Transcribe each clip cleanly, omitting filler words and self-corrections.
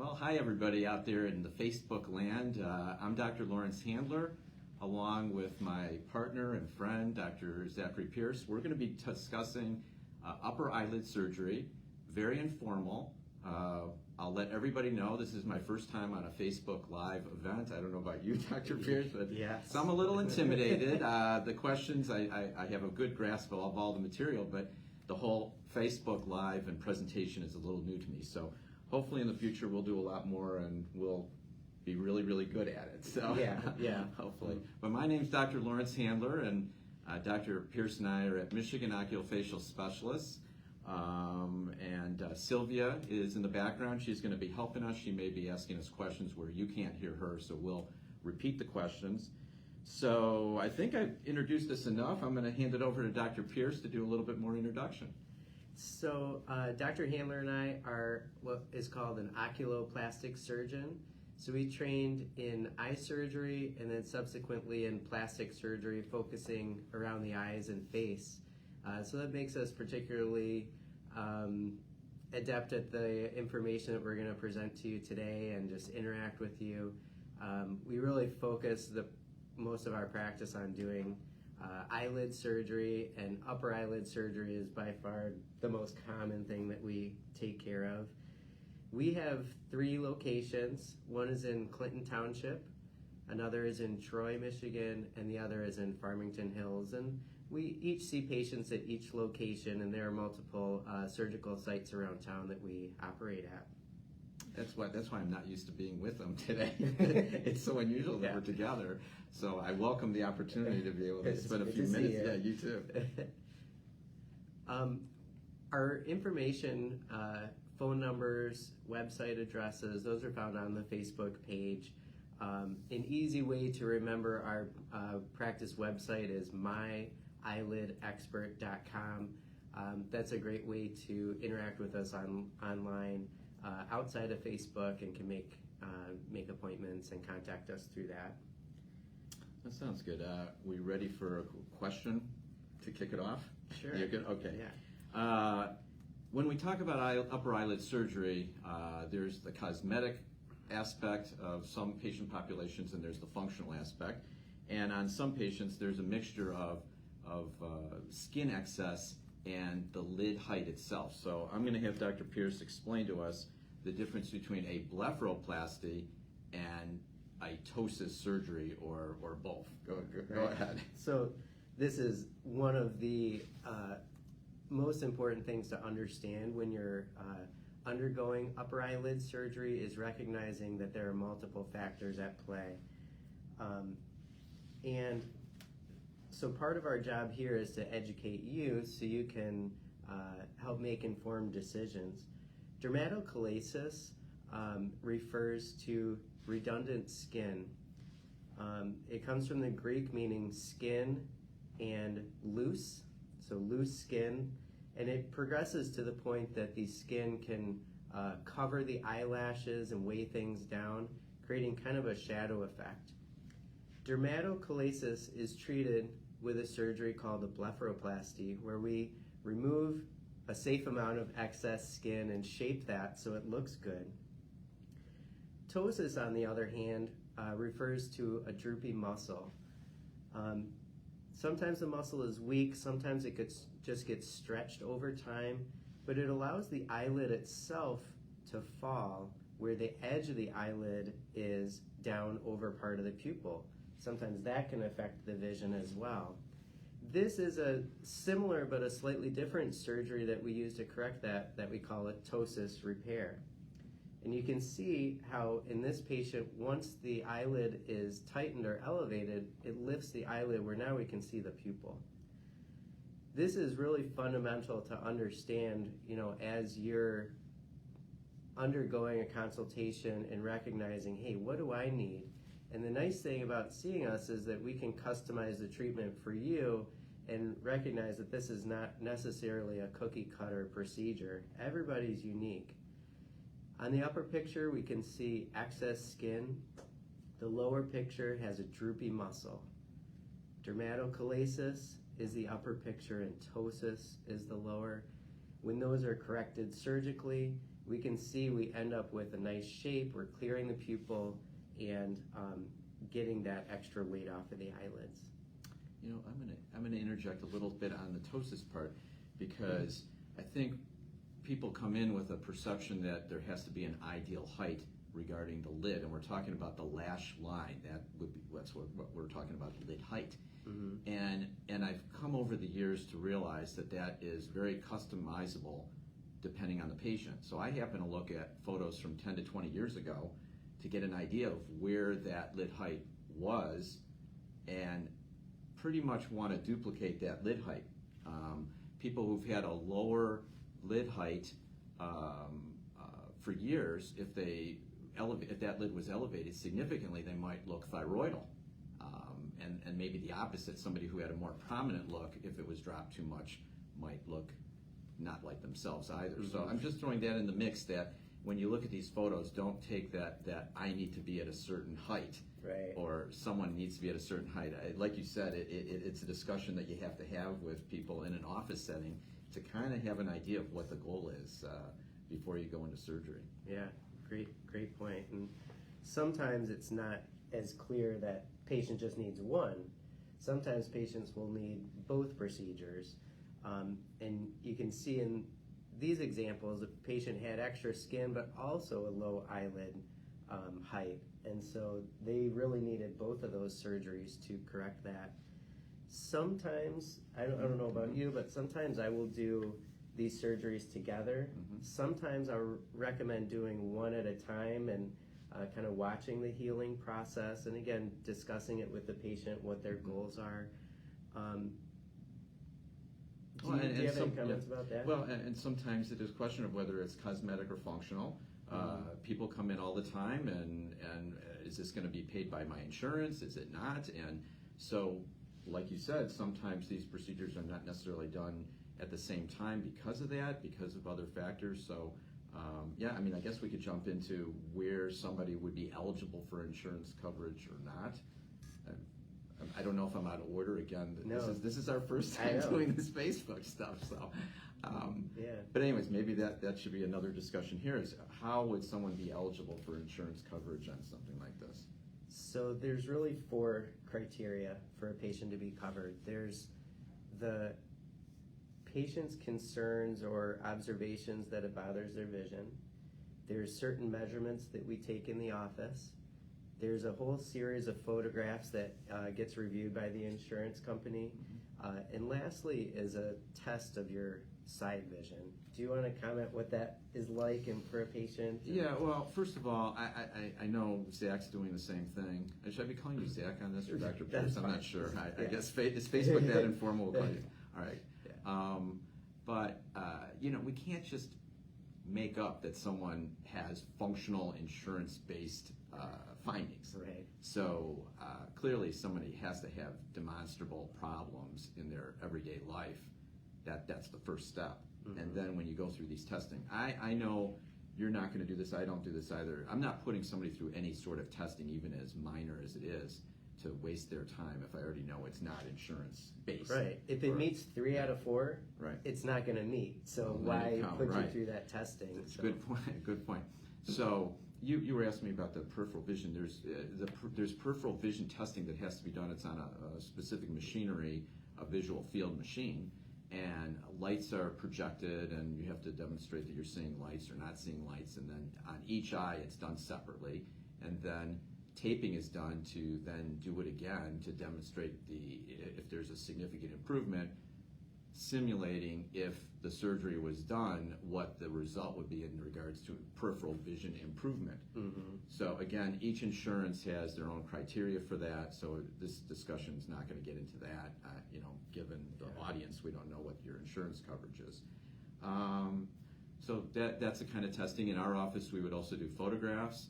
Well, hi everybody out there in the Facebook land. I'm Dr. Lawrence Handler, along with my partner and friend, Dr. Zachary Pearce. We're going to be discussing upper eyelid surgery, very informal. I'll let everybody know this is my first time on a Facebook Live event. I don't know about you, Dr. Pearce, but yes. So I'm a little intimidated. The questions, I have a good grasp of all the material, but the whole Facebook Live and presentation is a little new to me. So hopefully in the future we'll do a lot more and we'll be really, really good at it. So yeah. Hopefully. But my name's Dr. Lawrence Handler, and Dr. Pearce and I are at Michigan Oculofacial Specialists. Sylvia is in the background. She's going to be helping us. She may be asking us questions where you can't hear her, so we'll repeat the questions. So I think I've introduced this enough. I'm going to hand it over to Dr. Pearce to do a little bit more introduction. So Dr. Handler and I are what is called an oculoplastic surgeon. So we trained in eye surgery and then subsequently in plastic surgery, focusing around the eyes and face. So that makes us particularly adept at the information that we're going to present to you today and just interact with you. We really focus most of our practice on doing eyelid surgery, and upper eyelid surgery is by far the most common thing that we take care of. We have 3 locations. One is in Clinton Township, another is in Troy, Michigan, and the other is in Farmington Hills. And we each see patients at each location, and there are multiple surgical sites around town that we operate at. That's why I'm not used to being with them today. It's so unusual that we're together. So I welcome the opportunity to be able to spend a few minutes. Yeah, you too. Our information, phone numbers, website addresses, those are found on the Facebook page. An easy way to remember our practice website is myeyelidexpert.com. That's a great way to interact with us online outside of Facebook, and can make appointments and contact us through that. That sounds good. We ready for a question to kick it off? Sure. You're good? Okay. Yeah. When we talk about upper eyelid surgery, there's the cosmetic aspect of some patient populations and there's the functional aspect. And on some patients, there's a mixture of skin excess and the lid height itself. So I'm going to have Dr. Pearce explain to us the difference between a blepharoplasty and a ptosis surgery, or both. Go ahead. So this is one of the most important things to understand when you're undergoing upper eyelid surgery, is recognizing that there are multiple factors at play. And so part of our job here is to educate you so you can help make informed decisions. Dermatochalasis refers to redundant skin. It comes from the Greek meaning skin and loose, so loose skin, and it progresses to the point that the skin can cover the eyelashes and weigh things down, creating kind of a shadow effect. Dermatochalasis is treated with a surgery called a blepharoplasty, where we remove a safe amount of excess skin and shape that so it looks good. Ptosis, on the other hand, refers to a droopy muscle. Sometimes the muscle is weak, sometimes it just gets stretched over time, but it allows the eyelid itself to fall where the edge of the eyelid is down over part of the pupil. Sometimes that can affect the vision as well. This is a similar but a slightly different surgery that we use to correct that we call a ptosis repair. And you can see how in this patient, once the eyelid is tightened or elevated, it lifts the eyelid where now we can see the pupil. This is really fundamental to understand, as you're undergoing a consultation and recognizing, hey, what do I need? And the nice thing about seeing us is that we can customize the treatment for you and recognize that this is not necessarily a cookie cutter procedure. Everybody's unique. On the upper picture, we can see excess skin. The lower picture has a droopy muscle. Dermatochalasis is the upper picture and ptosis is the lower. When those are corrected surgically, we can see we end up with a nice shape. We're clearing the pupil and getting that extra weight off of the eyelids. You know, I'm gonna interject a little bit on the ptosis part, because I think people come in with a perception that there has to be an ideal height regarding the lid, and we're talking about the lash line. That's what we're talking about, lid height. And I've come over the years to realize that that is very customizable depending on the patient. So I happen to look at photos from 10 to 20 years ago to get an idea of where that lid height was, and pretty much want to duplicate that lid height. People who've had a lower lid height for years, if that lid was elevated significantly, they might look thyroidal. And maybe the opposite, somebody who had a more prominent look, if it was dropped too much, might look not like themselves either. So I'm just throwing that in the mix, that when you look at these photos, don't take that I need to be at a certain height, Right. or someone needs to be at a certain height. Like you said, it's a discussion that you have to have with people in an office setting to kind of have an idea of what the goal is before you go into surgery. Yeah, great point. And sometimes it's not as clear that patient just needs one. Sometimes patients will need both procedures. And you can see in these examples, the patient had extra skin, but also a low eyelid height. And so they really needed both of those surgeries to correct that. Sometimes, I don't know about you, but sometimes I will do these surgeries together. Sometimes I recommend doing one at a time and kind of watching the healing process, and again, discussing it with the patient, what their goals are. Do you have any comments about that? Well, and sometimes it is a question of whether it's cosmetic or functional. People come in all the time, and is this going to be paid by my insurance? Is it not? And so, like you said, sometimes these procedures are not necessarily done at the same time because of that, because of other factors. So, yeah, I mean, I guess we could jump into where somebody would be eligible for insurance coverage or not. I don't know if I'm out of order again. No. This is our first time doing this Facebook stuff, so. Yeah. But anyways, maybe that should be another discussion here, is how would someone be eligible for insurance coverage on something like this? So there's really 4 criteria for a patient to be covered. There's the patient's concerns or observations that it bothers their vision. There's certain measurements that we take in the office. There's a whole series of photographs that gets reviewed by the insurance company. And lastly is a test of your side vision. Do you want to comment what that is like and for a patient? Yeah, well, first of all, I know Zach's doing the same thing. Should I be calling you Zach on this, or Dr. Pearce? I'm not sure. I guess is Facebook that informal? We'll call you. All right. Yeah. But you know, we can't just make up that someone has functional insurance-based findings. Right. So clearly somebody has to have demonstrable problems in their everyday life. That's the first step. And then when you go through these testing, I know you're not going to do this. I don't do this either. I'm not putting somebody through any sort of testing, even as minor as it is, to waste their time if I already know it's not insurance-based. Right. If it meets 3 out of 4, right, it's not going to meet. So why put you through that testing? That's a good point. Good point. So you were asking me about the peripheral vision. There's peripheral vision testing that has to be done. It's on a specific machinery, a visual field machine, and lights are projected, and you have to demonstrate that you're seeing lights or not seeing lights. And then on each eye, it's done separately, and then taping is done to then do it again to demonstrate if there's a significant improvement, simulating if the surgery was done, what the result would be in regards to peripheral vision improvement. So again, each insurance has their own criteria for that, so this discussion is not going to get into that. You know, given the audience, we don't know what your insurance coverage is. So that's the kind of testing. In our office, we would also do photographs.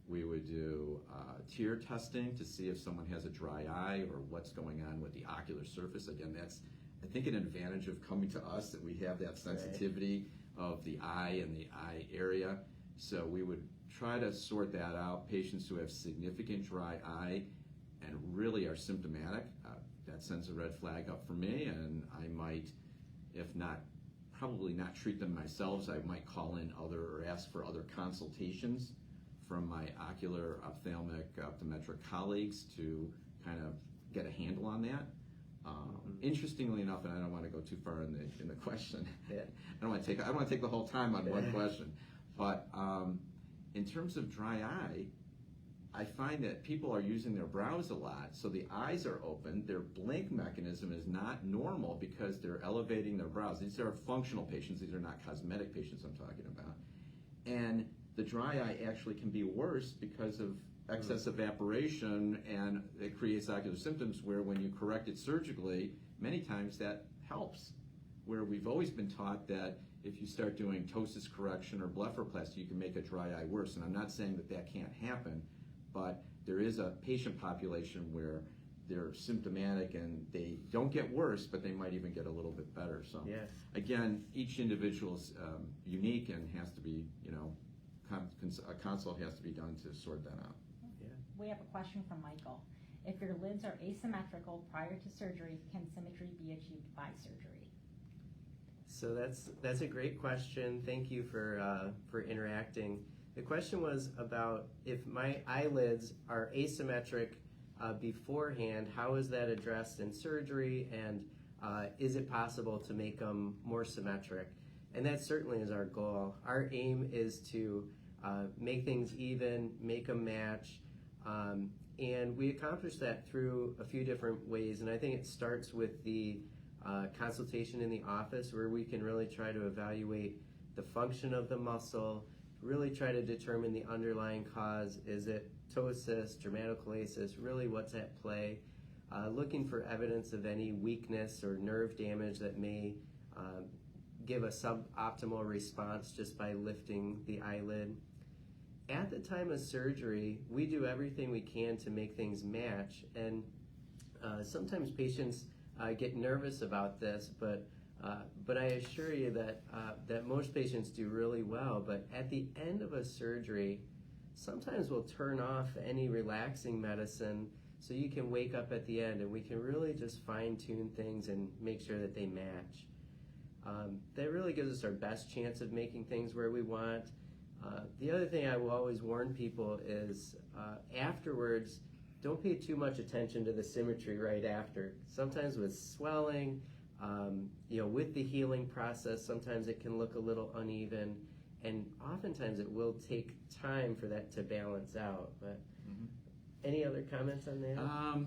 We would do tear testing to see if someone has a dry eye or what's going on with the ocular surface. Again, that's, I think, an advantage of coming to us, that we have that sensitivity of the eye and the eye area. So we would try to sort that out. Patients who have significant dry eye and really are symptomatic, that sends a red flag up for me, and I might, if not probably not treat them myself. I might call in other or ask for other consultations from my ocular, ophthalmic, optometric colleagues to kind of get a handle on that. Interestingly enough, and I don't want to go too far in the question. Yeah. I don't want to take the whole time on one question, but in terms of dry eye, I find that people are using their brows a lot, so the eyes are open. Their blink mechanism is not normal because they're elevating their brows. These are functional patients. These are not cosmetic patients I'm talking about. And the dry eye actually can be worse because of excess evaporation, and it creates ocular symptoms where when you correct it surgically, many times that helps. Where we've always been taught that if you start doing ptosis correction or blepharoplasty, you can make a dry eye worse. And I'm not saying that that can't happen, but there is a patient population where they're symptomatic and they don't get worse, but they might even get a little bit better. So again, each individual is unique and has to be, a consult has to be done to sort that out. We have a question from Michael. If your lids are asymmetrical prior to surgery, can symmetry be achieved by surgery? So that's a great question. Thank you for interacting. The question was about if my eyelids are asymmetric beforehand, how is that addressed in surgery, and is it possible to make them more symmetric? And that certainly is our goal. Our aim is to make things even, make them match, and we accomplish that through a few different ways. And I think it starts with the consultation in the office, where we can really try to evaluate the function of the muscle, really try to determine the underlying cause. Is it ptosis, dermatochalasis, really what's at play? Looking for evidence of any weakness or nerve damage that may give a suboptimal response just by lifting the eyelid. At the time of surgery, we do everything we can to make things match, and sometimes patients get nervous about this, but I assure you that most patients do really well. But at the end of a surgery, sometimes we'll turn off any relaxing medicine so you can wake up at the end, and we can really just fine-tune things and make sure that they match. That really gives us our best chance of making things where we want. The other thing I will always warn people is afterwards, don't pay too much attention to the symmetry right after. Sometimes with swelling, with the healing process, sometimes it can look a little uneven, and oftentimes it will take time for that to balance out. But any other comments on that?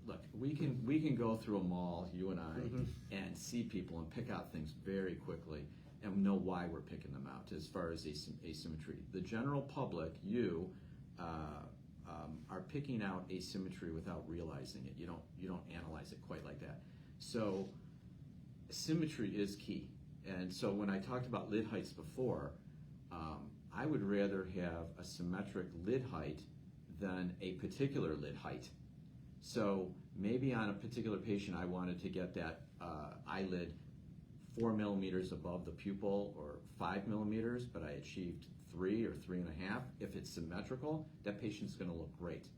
Look, we can go through a mall, you and I, and see people and pick out things very quickly and know why we're picking them out as far as asymmetry. The general public, you, are picking out asymmetry without realizing it. You don't analyze it quite like that. So symmetry is key. And so when I talked about lid heights before, I would rather have a symmetric lid height than a particular lid height. So maybe on a particular patient, I wanted to get that eyelid 4 millimeters above the pupil or 5 millimeters, but I achieved 3 or 3.5. If it's symmetrical, that patient's going to look great.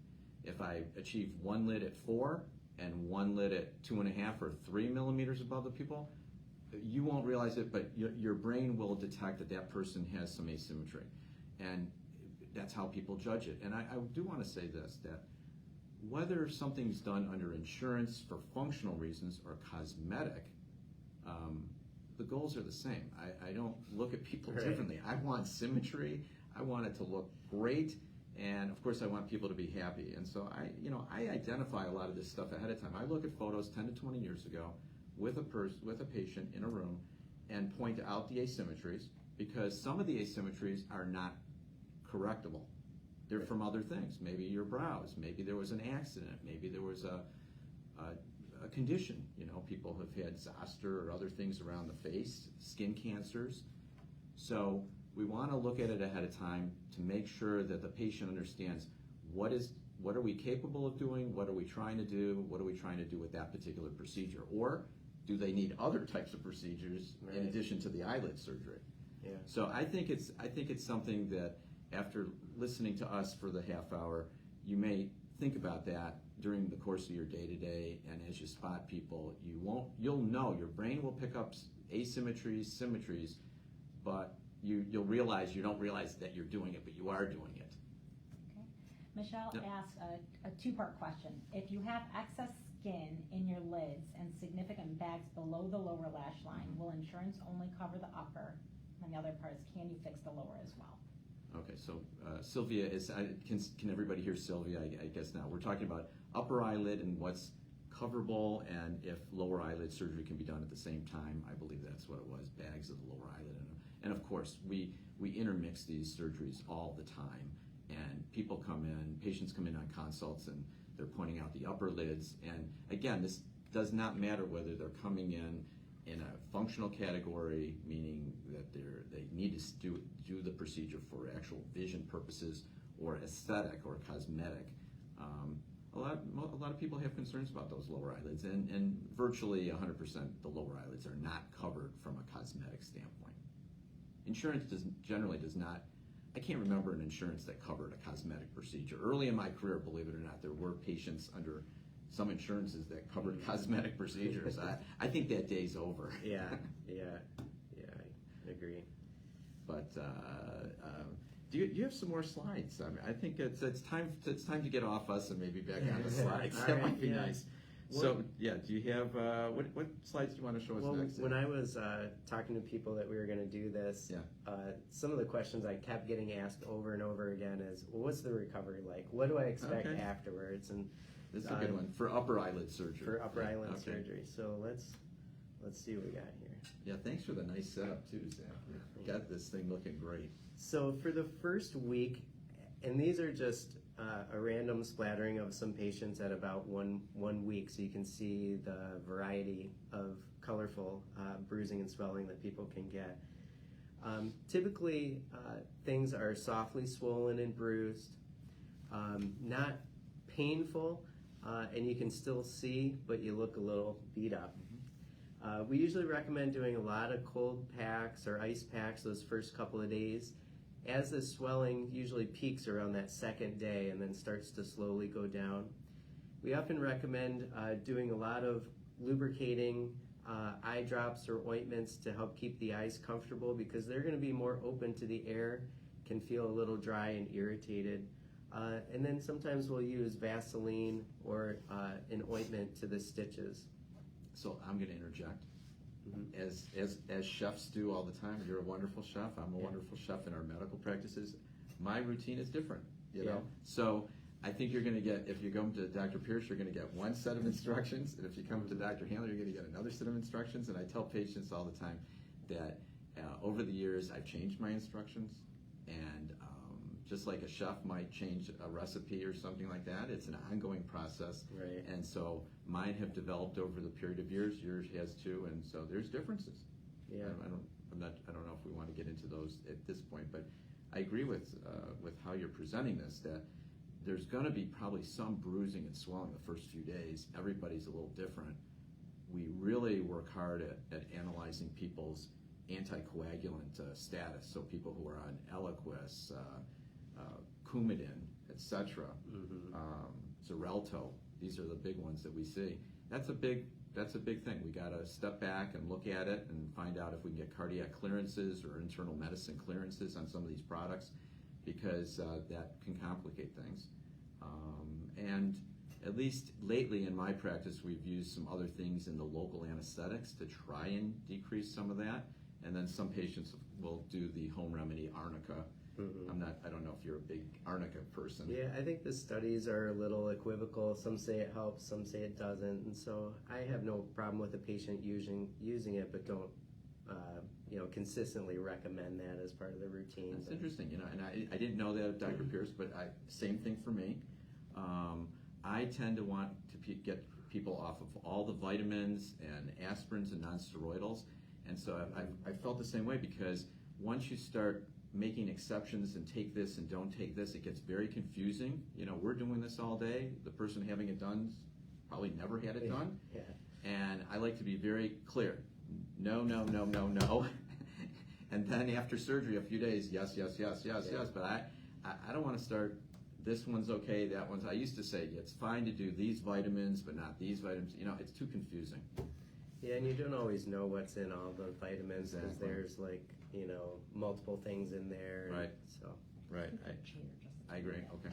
If I achieve one lid at 4 and one lid at 2.5 or 3 millimeters above the pupil, you won't realize it, but your brain will detect that that person has some asymmetry. And that's how people judge it. And I do want to say this, that whether something's done under insurance for functional reasons or cosmetic, the goals are the same. I don't look at people differently. I want symmetry. I want it to look great. And of course I want people to be happy. And so I identify a lot of this stuff ahead of time. I look at photos 10 to 20 years ago with a patient in a room and point out the asymmetries, because some of the asymmetries are not correctable. They're from other things. Maybe your brows, maybe there was an accident, maybe there was a condition. People have had zoster or other things around the face, skin cancers. So we want to look at it ahead of time to make sure that the patient understands what are we capable of doing, what are we trying to do, what are we trying to do with that particular procedure, or do they need other types of procedures in addition to the eyelid surgery? Yeah. So I think it's something that after listening to us for the half hour, you may think about that during the course of your day-to-day, and as you spot people, you'll know, your brain will pick up asymmetries, symmetries, but you'll realize you don't realize that you're doing it, but you are doing it. Okay. Michelle Yep. asked a two-part question. If you have excess skin in your lids and significant bags below the lower lash line, will insurance only cover the upper? And the other part is, can you fix the lower as well? Okay, so Sylvia is, can everybody hear Sylvia? I guess now. We're talking about upper eyelid and what's coverable, and if lower eyelid surgery can be done at the same time. I believe that's what it was, bags of the lower eyelid. And of course, we intermix these surgeries all the time, and patients come in on consults, and they're pointing out the upper lids. And again, this does not matter whether they're coming in a functional category, meaning that they need to do the procedure for actual vision purposes, or aesthetic or cosmetic. A lot of people have concerns about those lower eyelids, and virtually 100% the lower eyelids are not covered from a cosmetic standpoint. Insurance generally does not. I can't remember an insurance that covered a cosmetic procedure. Early in my career, believe it or not, there were patients under some insurances that covered cosmetic procedures. I think that day's over. Yeah, I agree. But do you have some more slides? I mean, I think it's time to get off us and maybe back on the slides. That might be nice. So yeah, do you have what slides do you want to show us next? When I was talking to people that we were going to do this, some of the questions I kept getting asked over and over again is, well, what's the recovery like? What do I expect afterwards? And this is a good one for upper eyelid surgery. For upper eyelid surgery. So let's see what we got here. Yeah, thanks for the nice setup too, Zach. You got this thing looking great. So for the first week, and these are just a random splattering of some patients at about one week, so you can see the variety of colorful bruising and swelling that people can get. Typically, things are softly swollen and bruised, not painful, and you can still see, but you look a little beat up. We usually recommend doing a lot of cold packs or ice packs those first couple of days, as the swelling usually peaks around that second day and then starts to slowly go down. We often recommend doing a lot of lubricating eye drops or ointments to help keep the eyes comfortable, because they're going to be more open to the air, can feel a little dry and irritated. And then sometimes we'll use Vaseline or an ointment to the stitches. So I'm going to interject. As chefs do all the time. You're a wonderful chef. I'm a wonderful chef in our medical practices. My routine is different, you know. So I think you're going to get, if you come to Dr. Pearce, you're going to get one set of instructions, and if you come to Dr. Handler, you're going to get another set of instructions. And I tell patients all the time that over the years I've changed my instructions, and just like a chef might change a recipe or something like that, it's an ongoing process. Right. And so mine have developed over the period of years. Yours has too, and so there's differences. Yeah. I don't know if we want to get into those at this point, but I agree with how you're presenting this, that there's going to be probably some bruising and swelling the first few days. Everybody's a little different. We really work hard at analyzing people's anticoagulant status, so people who are on Eliquis, Coumadin, etc., Xarelto. These are the big ones that we see. That's a big thing. We got to step back and look at it and find out if we can get cardiac clearances or internal medicine clearances on some of these products, because that can complicate things. And at least lately in my practice, we've used some other things in the local anesthetics to try and decrease some of that. And then some patients will do the home remedy arnica. I don't know if you're a big arnica person. Yeah, I think the studies are a little equivocal. Some say it helps, some say it doesn't, and so I have no problem with a patient using it, but don't consistently recommend that as part of the routine. That's interesting, and I didn't know that of Dr. Pearce, but same thing for me. I tend to want to get people off of all the vitamins and aspirins and nonsteroidals, and so I felt the same way, because once you start making exceptions and take this and don't take this, it gets very confusing. We're doing this all day. The person having it done probably never had it done. Yeah. And I like to be very clear. No, no, no, no, no. And then after surgery, a few days, yes, yes, yes, yes, yes. But I don't want to start, this one's okay, that one's, I used to say, it's fine to do these vitamins, but not these vitamins. It's too confusing. Yeah, and you don't always know what's in all the vitamins because Exactly. there's multiple things in there. Right. So Right. Chair just- I agree. Okay.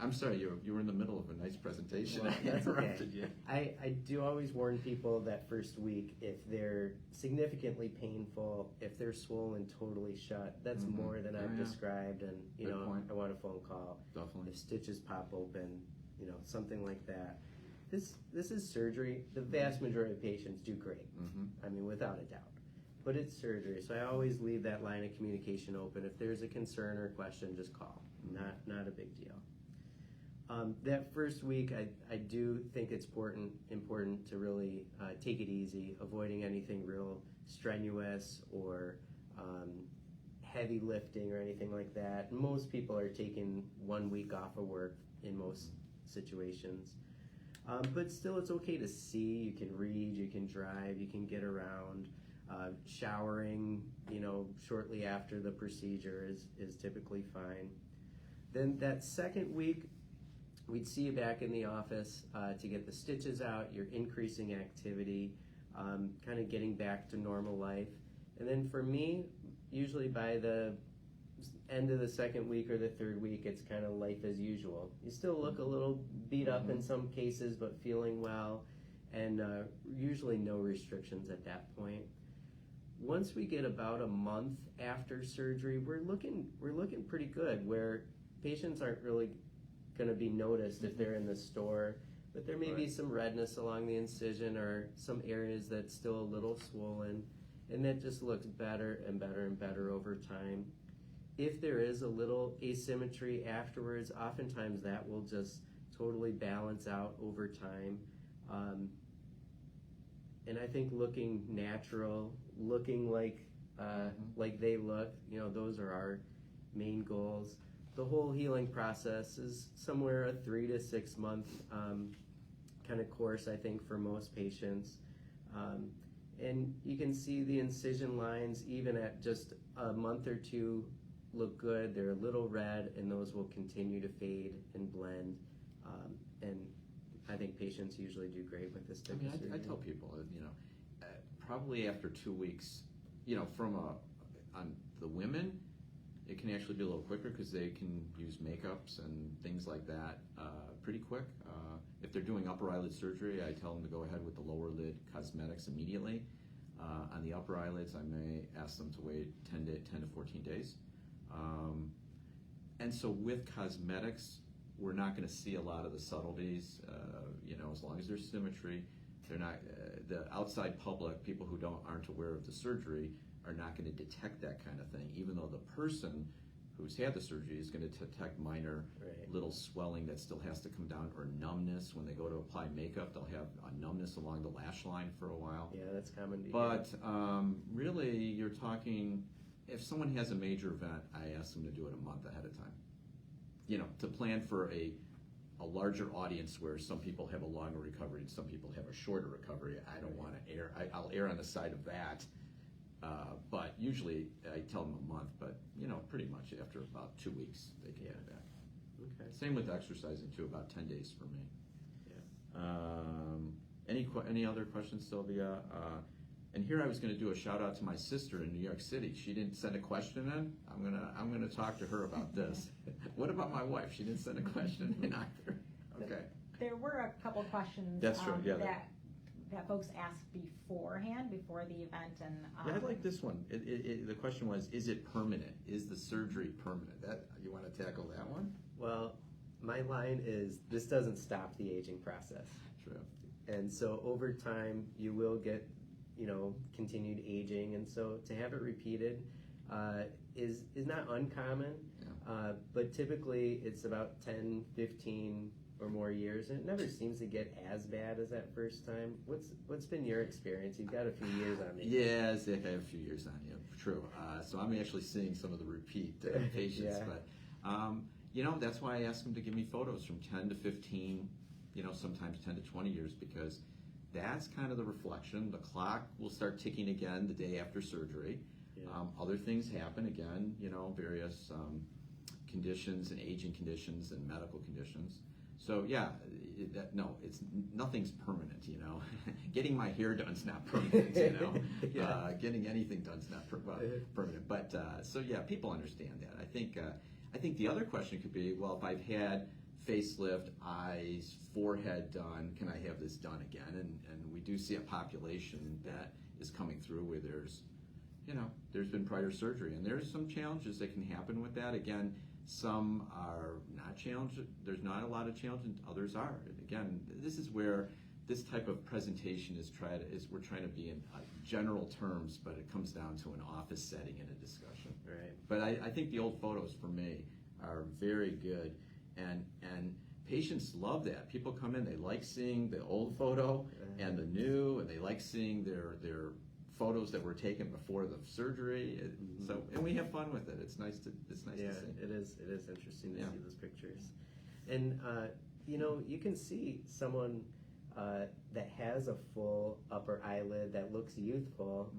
I'm sorry, you were in the middle of a nice presentation. Well, I that's okay. interrupted you. I do always warn people that first week, if they're significantly painful, if they're swollen totally shut, that's Mhm. more than I've Yeah. described, and Good point. I want a phone call. Definitely. If stitches pop open, something like that. This is surgery. The vast majority of patients do great. Mm-hmm. I mean, without a doubt. But it's surgery, so I always leave that line of communication open. If there's a concern or question, just call. Not a big deal. That first week, I do think it's important to really take it easy, avoiding anything real strenuous or heavy lifting or anything like that. Most people are taking 1 week off of work in most situations. But still, it's okay to see. You can read, you can drive, you can get around. Showering, shortly after the procedure is typically fine. Then that second week, we'd see you back in the office to get the stitches out. You're increasing activity, kind of getting back to normal life. And then for me, usually by the end of the second week or the third week, it's kind of life as usual. You still look a little beat up in some cases, but feeling well, and usually no restrictions at that point. Once we get about a month after surgery, we're looking pretty good, where patients aren't really going to be noticed if they're in the store, but there may be some redness along the incision or some areas that's still a little swollen, and that just looks better and better and better over time. If there is a little asymmetry afterwards, oftentimes that will just totally balance out over time. And I think looking natural, looking like they look, those are our main goals. The whole healing process is somewhere a 3 to 6 month kind of course, I think, for most patients. And you can see the incision lines, even at just a month or two, look good. They're a little red, and those will continue to fade and blend. And I think patients usually do great with this type of surgery. I tell people, probably after 2 weeks, on the women, it can actually be a little quicker because they can use makeups and things like that pretty quick. If they're doing upper eyelid surgery, I tell them to go ahead with the lower lid cosmetics immediately. On the upper eyelids, I may ask them to wait 10 to 14 days. And so with cosmetics, we're not going to see a lot of the subtleties, as long as there's symmetry. They're not, the outside public, people who aren't aware of the surgery, are not going to detect that kind of thing, even though the person who's had the surgery is going to detect minor little swelling that still has to come down, or numbness. When they go to apply makeup, they'll have a numbness along the lash line for a while. Yeah, that's common to hear. But really, you're talking, if someone has a major event, I ask them to do it a month ahead of time. To plan for a larger audience where some people have a longer recovery and some people have a shorter recovery. I don't want to I'll err on the side of that. But usually I tell them a month, but pretty much after about 2 weeks they can get back. Okay. Same with exercising too, about 10 days for me. Yeah. Any other questions, Sylvia? And here I was going to do a shout out to my sister in New York City. She didn't send a question in. I'm gonna talk to her about this. What about my wife? She didn't send a question in either. Okay. There were a couple questions That's true, yeah. that folks asked beforehand, before the event, and Yeah, I like this one. The question was, is it permanent? Is the surgery permanent? You want to tackle that one? Well, my line is, this doesn't stop the aging process. True. And so over time, you will get, continued aging. And so to have it repeated is not uncommon, but typically it's about 10, 15 or more years, and it never seems to get as bad as that first time. What's been your experience? You've got a few years on me. Yeah, Zach, I have a few years on you. True. So I'm actually seeing some of the repeat patients, Yeah. but that's why I ask them to give me photos from 10 to 15, sometimes 10 to 20 years, because that's kind of the reflection. The clock will start ticking again the day after surgery. Yeah. Other things happen again, various conditions and aging conditions and medical conditions. So yeah, nothing's permanent, you know. Getting my hair done's not permanent, you know. Yeah. Getting anything done's not permanent. But so yeah, people understand that. I think the other question could be, well, if I've had facelift, eyes, forehead done, can I have this done again? And we do see a population that is coming through where there's been prior surgery, and there's some challenges that can happen with that. Again, some are not challenged. There's not a lot of challenges, others are. And again, this is where this type of presentation we're trying to be in general terms, but it comes down to an office setting and a discussion. Right. But I think the old photos for me are very good, and patients love that. People come in, they like seeing the old photo and the new, and they like seeing their photos that were taken before the surgery. So, and we have fun with it. It's nice to see. It is interesting to see those pictures, and you can see someone that has a full upper eyelid that looks youthful,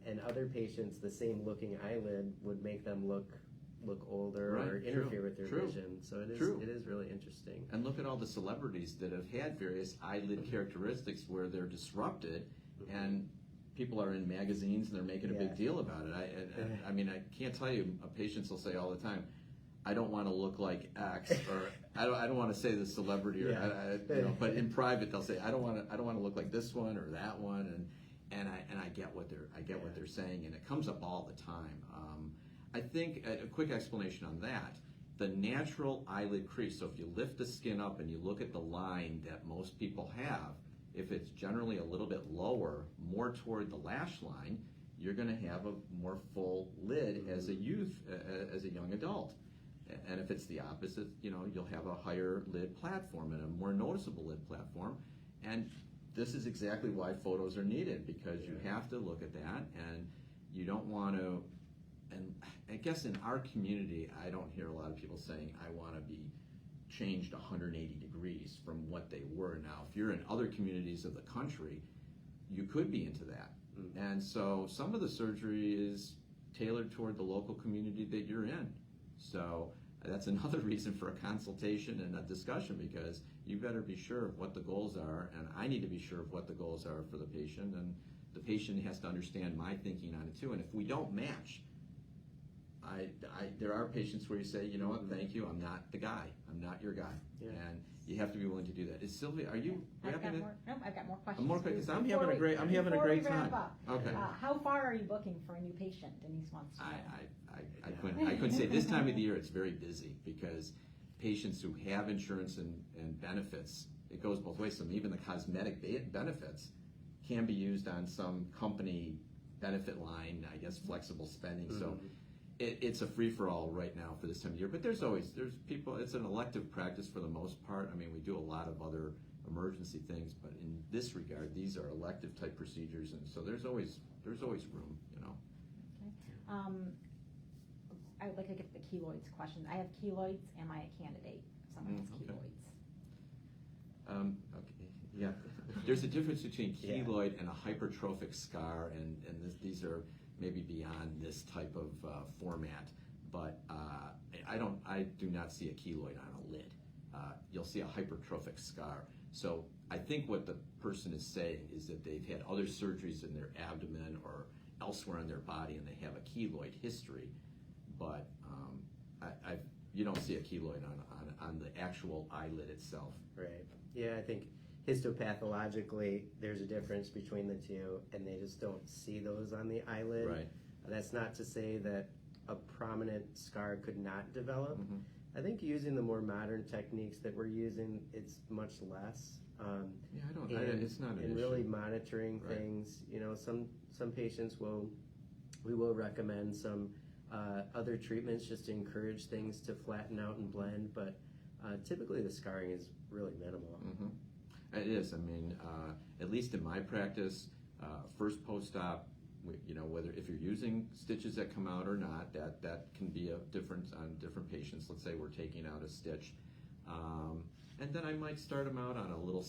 and other patients, the same looking eyelid would make them look older or interfere with their vision. So it is really interesting. And look at all the celebrities that have had various eyelid characteristics where they're disrupted, and people are in magazines and they're making a big deal about it. I mean, I can't tell you, patients will say all the time, I don't want to look like X, or I don't want to say the celebrity, or but in private they'll say I don't want to look like this one or that one, and I get what they're saying, and it comes up all the time. I think a quick explanation on that: the natural eyelid crease. So if you lift the skin up and you look at the line that most people have, if it's generally a little bit lower, more toward the lash line, you're going to have a more full lid as a young adult. And if it's the opposite, you'll have a higher lid platform and a more noticeable lid platform. And this is exactly why photos are needed, because you have to look at that, and you don't want to. And I guess in our community, I don't hear a lot of people saying, I want to be changed 180 degrees from what they were. Now, if you're in other communities of the country, you could be into that. And so some of the surgery is tailored toward the local community that you're in. So that's another reason for a consultation and a discussion, because you better be sure of what the goals are, and I need to be sure of what the goals are for the patient, and the patient has to understand my thinking on it too. And if we don't match, there are patients where you say, you know what, thank you, I'm not the guy, I'm not your guy, and you have to be willing to do that. Is Sylvia, are you wrapping it? Nope, I've got more questions. More questions. I'm having a great time. Okay. How far are you booking for a new patient? Denise wants to know. I couldn't say. This time of the year, it's very busy, because patients who have insurance and benefits, it goes both ways. Some, even the cosmetic benefits can be used on some company benefit line, I guess, flexible spending. So it's a free-for-all right now for this time of year. But there's people, it's an elective practice for the most part. I mean, we do a lot of other emergency things, but in this regard, these are elective type procedures, and so there's always room, Okay. I would like to get the keloids question. I have keloids. Am I a candidate if someone has keloids? Okay. Yeah. There's a difference between keloid and a hypertrophic scar, and these are maybe beyond this type of format. But I do not see a keloid on a lid. You'll see a hypertrophic scar. So I think what the person is saying is that they've had other surgeries in their abdomen or elsewhere in their body, and they have a keloid history. But you don't see a keloid on the actual eyelid itself. Right. Yeah, I think histopathologically there's a difference between the two, and they just don't see those on the eyelid. Right. That's not to say that a prominent scar could not develop. I think using the more modern techniques that we're using, it's much less. It's not an and issue. really monitoring things. Some patients we will recommend some other treatments just to encourage things to flatten out and blend, but typically the scarring is really minimal. It is. I mean, at least in my practice, first post-op, whether if you're using stitches that come out or not, that can be a difference on different patients. Let's say we're taking out a stitch, and then I might start them out on a little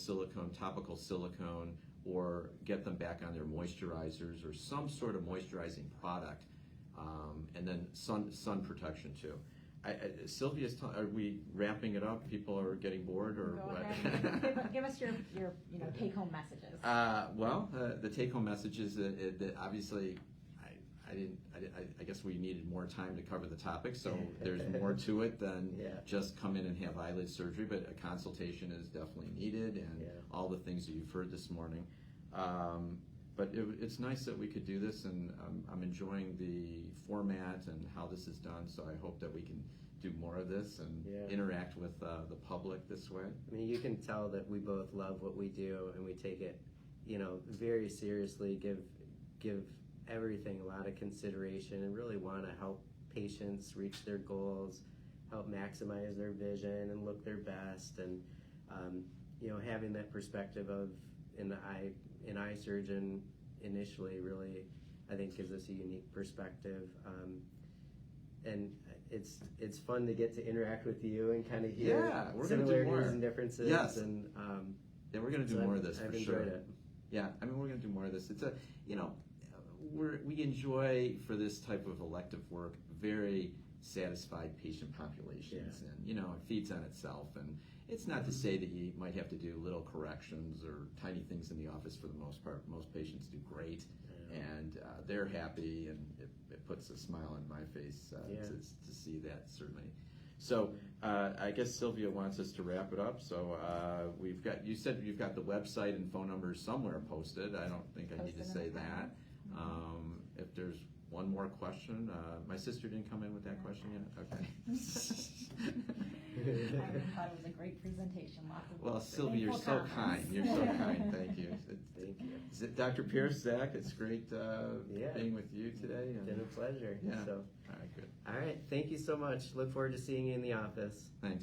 topical silicone, or get them back on their moisturizers or some sort of moisturizing product, and then sun protection too. Sylvia's. Are we wrapping it up? People are getting bored, or Go what? ahead. Give us your take-home messages. Well, the take-home message is that obviously, I guess we needed more time to cover the topic. So there's more to it than just come in and have eyelid surgery. But a consultation is definitely needed, and all the things that you've heard this morning. But it's nice that we could do this, and I'm enjoying the format and how this is done, so I hope that we can do more of this and interact with the public this way. I mean, you can tell that we both love what we do, and we take it, very seriously, give everything a lot of consideration, and really want to help patients reach their goals, help maximize their vision and look their best, and having that perspective of an eye surgeon initially really, I think, gives us a unique perspective, and it's fun to get to interact with you and kind of hear similarities and differences. Yes. And we're going to do more of this I've for enjoyed sure. it. Yeah, I mean, we're going to do more of this. It's we enjoy, for this type of elective work, very satisfied patient populations, and it feeds on itself. And it's not to say that you might have to do little corrections or tiny things in the office. For the most part, most patients do great, and they're happy, and it puts a smile on my face to see that, certainly. So I guess Sylvia wants us to wrap it up. So you said you've got the website and phone numbers somewhere posted. I don't think I need to say that. If there's one more question, my sister didn't come in with that question yet. Okay. I thought it was a great presentation. Lots of Well, Sylvia, you're so kind. You're so kind. Thank you. Thank you. Is it Dr. Pearce, Zach? It's great being with you today. It's been a pleasure. Yeah. So, all right, good. all right. Thank you so much. Look forward to seeing you in the office. Thanks.